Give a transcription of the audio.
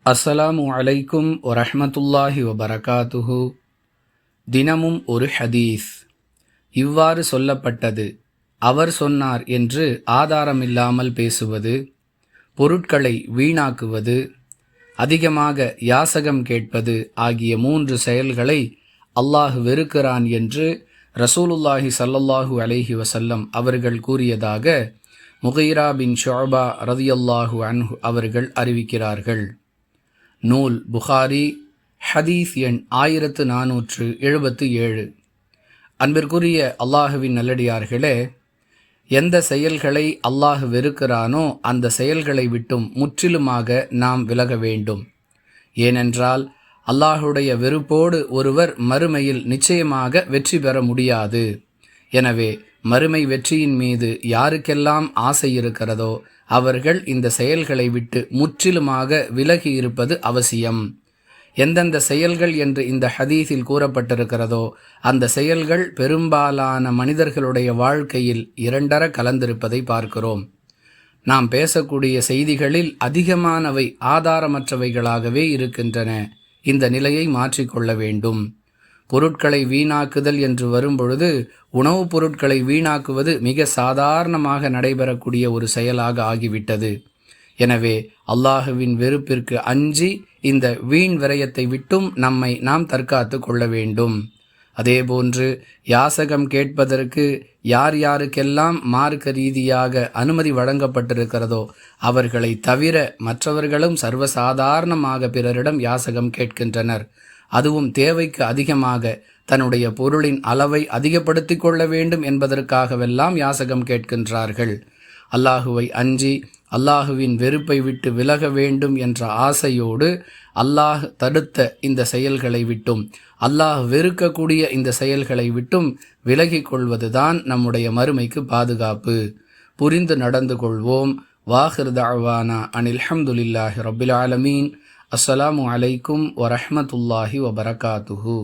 அஸ்ஸலாமு அலைக்கும் வரஹ்மத்துல்லாஹி வபரகாத்துஹு. தினமும் ஒரு ஹதீஸ். இவ்வாறு சொல்லப்பட்டது, அவர் சொன்னார் என்று ஆதாரமில்லாமல் பேசுவது, பொருட்களை வீணாக்குவது, அதிகமாக யாசகம் கேட்பது ஆகிய 3 செயல்களை அல்லாஹ் வெறுக்கிறான் என்று ரசூலுல்லாஹி ஸல்லல்லாஹு அலைஹி வஸல்லம் அவர்கள் கூறியதாக முகீரா பின் ஷுஅபா ரலியல்லாஹு அன்ஹு அவர்கள் அறிவிக்கிறார்கள். நூல் புகாரி, ஹதீஸ் எண் 1477. அன்பிற்குரிய அல்லாஹுவின் நல்லடியார்களே, எந்த செயல்களை அல்லாஹ் வெறுக்கிறானோ அந்த செயல்களை விட்டும் முற்றிலுமாக நாம் விலக வேண்டும். ஏனென்றால் அல்லாஹுடைய வெறுப்போடு ஒருவர் மறுமையில் நிச்சயமாக வெற்றி பெற முடியாது. எனவே மறுமை வெற்றியின் மீது யாருக்கெல்லாம் ஆசை இருக்கிறதோ அவர்கள் இந்த செயல்களை விட்டு முற்றிலுமாக விலகி இருப்பது அவசியம். எந்தெந்த செயல்கள் என்று இந்த ஹதீஸில் கூறப்பட்டிருக்கிறதோ அந்த செயல்கள் பெரும்பாலான மனிதர்களுடைய வாழ்க்கையில் இரண்டர கலந்திருப்பதை பார்க்கிறோம். நாம் பேசக்கூடிய செய்திகளில் அதிகமானவை ஆதாரமற்றவைகளாகவே இருக்கின்றன. இந்த நிலையை மாற்றிக்கொள்ள வேண்டும். பொருட்களை வீணாக்குதல் என்று வரும்பொழுது உணவுப் பொருட்களை வீணாக்குவது மிக சாதாரணமாக நடைபெறக்கூடிய ஒரு செயலாக ஆகிவிட்டது. எனவே அல்லாஹுவின் வெறுப்பிற்கு அஞ்சி இந்த வீண் விரயத்தை விட்டும் நம்மை நாம் தற்காத்து கொள்ள வேண்டும். அதேபோன்று யாசகம் கேட்பதற்கு யார் யாருக்கெல்லாம் மார்க்க ரீதியாக அனுமதி வழங்கப்பட்டிருக்கிறதோ அவர்களை தவிர மற்றவர்களும் சர்வசாதாரணமாக பிறரிடம் யாசகம் கேட்கின்றனர். அதுவும் தேவைக்கு அதிகமாக தன்னுடைய பொருளின் அளவை அதிகப்படுத்தி கொள்ள வேண்டும் என்பதற்காகவெல்லாம் யாசகம் கேட்கின்றார்கள். அல்லாஹுவை அஞ்சி அல்லாஹுவின் வெறுப்பை விட்டு விலக வேண்டும் என்ற ஆசையோடு அல்லாஹ் தடுத்த இந்த செயல்களை விட்டும் அல்லாஹ் வெறுக்கக்கூடிய இந்த செயல்களை விட்டும் விலகிக் கொள்வதுதான் நம்முடைய மறுமைக்கு பாதுகாப்பு. புரிந்து நடந்து கொள்வோம். வாஹிர் தஅவானா அனில் ஹம்துலில்லாஹி ரப்பில் ஆலமீன். அஸ்ஸலாமு அலைக்கும் வரஹ்மத்துல்லாஹி வபரகாத்துஹு.